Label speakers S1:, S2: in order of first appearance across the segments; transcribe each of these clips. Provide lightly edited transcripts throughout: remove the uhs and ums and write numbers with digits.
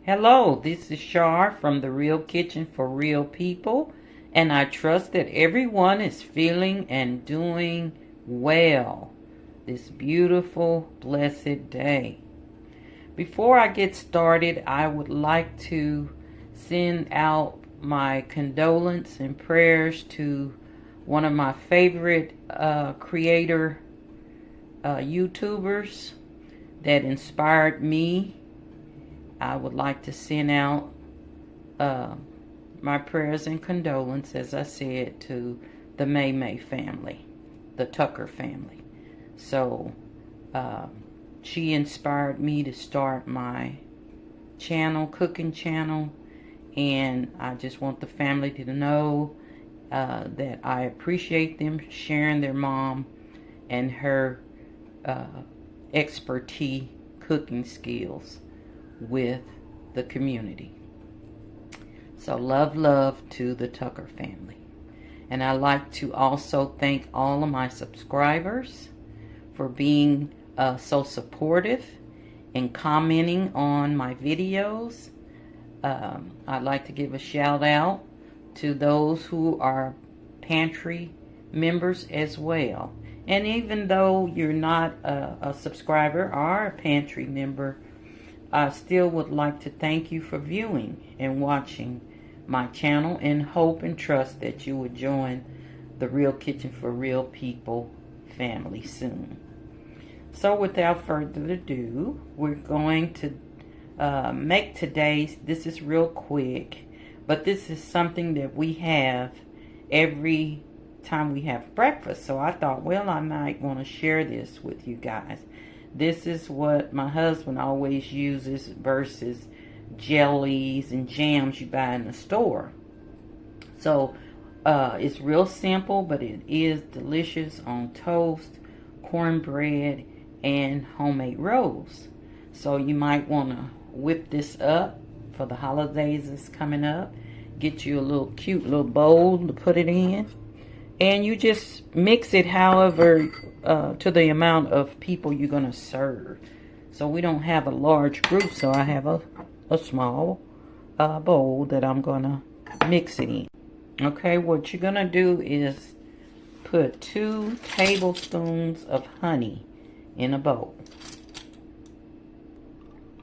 S1: Hello, this is Shar from The Real Kitchen for Real People, and I trust that everyone is feeling and doing well this beautiful, blessed day. Before I get started, I would like to send out my condolence and prayers to one of my favorite creator YouTubers that inspired me. I would like to send out my prayers and condolence, as I said, to the May family, the Tucker family. So she inspired me to start my channel, cooking channel, and I just want the family to know that I appreciate them sharing their mom and her expertise cooking skills with the community. So love to the Tucker family. And I'd like to also thank all of my subscribers for being so supportive and commenting on my videos. I'd like to give a shout out to those who are Pantry members as well. And even though you're not a subscriber or a Pantry member, I still would like to thank you for viewing and watching my channel, and hope and trust that you will join the Real Kitchen for Real People family soon. So without further ado, we're going to make today's, this is real quick, but this is something that we have every time we have breakfast. So I thought, well, I might want to share this with you guys. This is what my husband always uses versus jellies and jams you buy in the store. So it's real simple, but it is delicious on toast, cornbread, and homemade rolls. So you might want to whip this up for the holidays that's coming up. Get you a little cute little bowl to put it in. And you just mix it however to the amount of people you're going to serve. So we don't have a large group, so I have a small bowl that I'm going to mix it in. Okay, what you're going to do is put 2 tablespoons of honey in a bowl.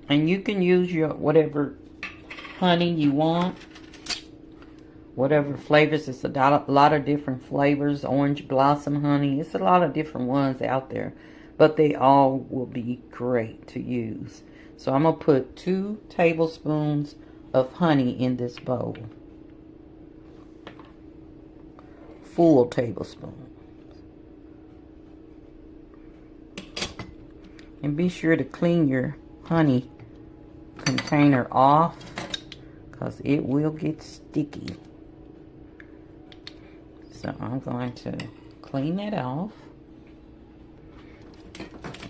S1: And you can use your whatever honey you want. Whatever flavors, it's a lot of different flavors. Orange blossom honey, it's a lot of different ones out there, but they all will be great to use. So I'm going to put 2 tablespoons of honey in this bowl. Full tablespoon. And be sure to clean your honey container off, because it will get sticky. So I'm going to clean that off.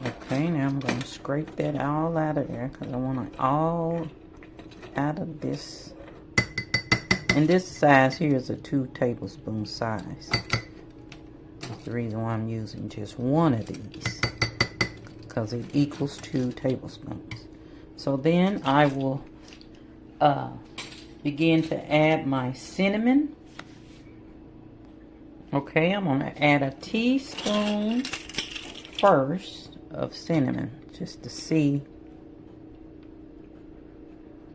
S1: Okay, now I'm going to scrape that all out of there, because I want it all out of this. And this size here is a 2 tablespoon size. That's the reason why I'm using just one of these, because it equals 2 tablespoons. So then I will begin to add my cinnamon. Okay, I'm going to add a teaspoon first of cinnamon, just to see.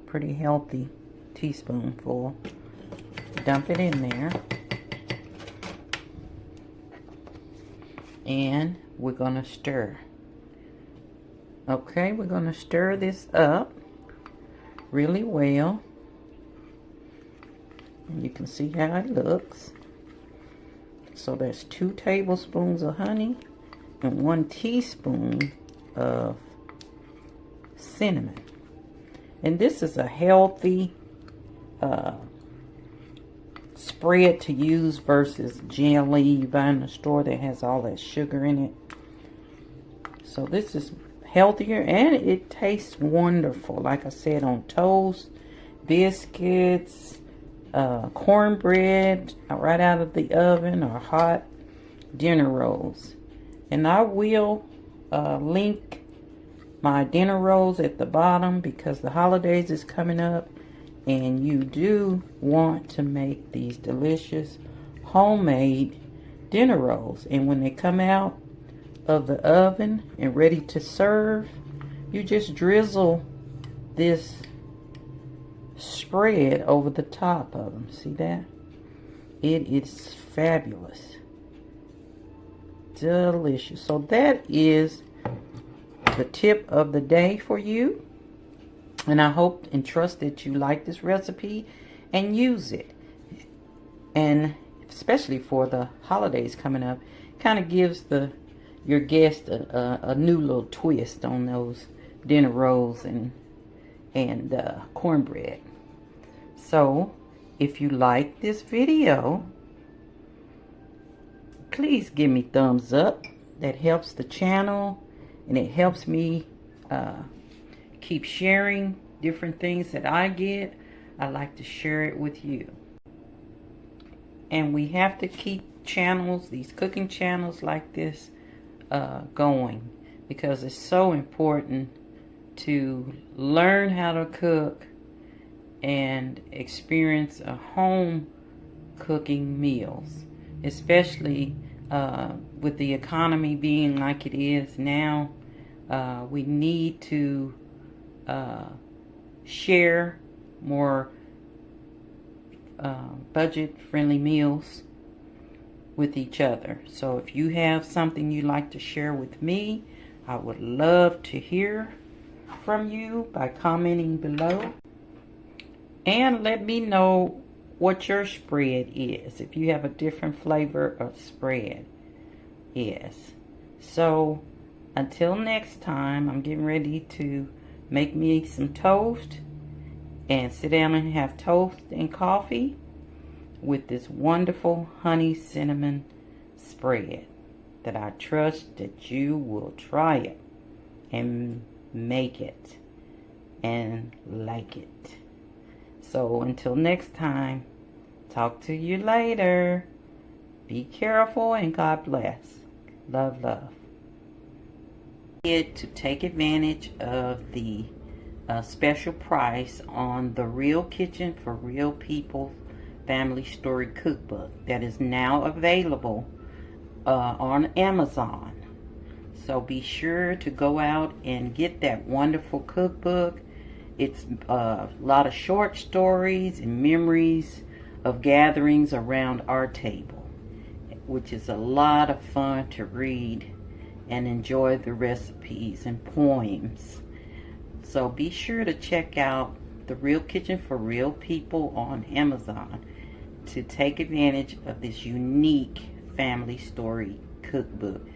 S1: Pretty healthy teaspoonful. Dump it in there. And we're going to stir. Okay, we're going to stir this up really well. And you can see how it looks. So that's 2 tablespoons of honey and 1 teaspoon of cinnamon. And this is a healthy spread to use versus jelly you buy in the store that has all that sugar in it. So this is healthier, and it tastes wonderful. Like I said, on toast, biscuits, cornbread right out of the oven, or hot dinner rolls. And I will link my dinner rolls at the bottom because the holidays is coming up, and you do want to make these delicious homemade dinner rolls. And when they come out of the oven and ready to serve, you just drizzle this spread over the top of them. See that? It is fabulous. Delicious. So that is the tip of the day for you. And I hope and trust that you like this recipe and use it. And especially for the holidays coming up, kind of gives your guest a new little twist on those dinner rolls and cornbread. So if you like this video, please give me thumbs up. That helps the channel, and it helps me keep sharing different things that I get. I like to share it with you. And we have to keep channels, these cooking channels like this, going, because it's so important to learn how to cook and experience a home cooking meals, especially with the economy being like it is now. We need to share more budget-friendly meals with each other. So if you have something you'd like to share with me, I would love to hear from you by commenting below. And let me know what your spread is, if you have a different flavor of spread is. So until next time, I'm getting ready to make me some toast and sit down and have toast and coffee with this wonderful honey cinnamon spread that I trust that you will try it and make it and like it. So until next time, talk to you later. Be careful and God bless. Love, love. To take advantage of the special price on the Real Kitchen for Real People Family Story Cookbook that is now available on Amazon. So be sure to go out and get that wonderful cookbook. It's a lot of short stories and memories of gatherings around our table, which is a lot of fun to read and enjoy the recipes and poems. So be sure to check out the Real Kitchen for Real People on Amazon to take advantage of this unique family story cookbook.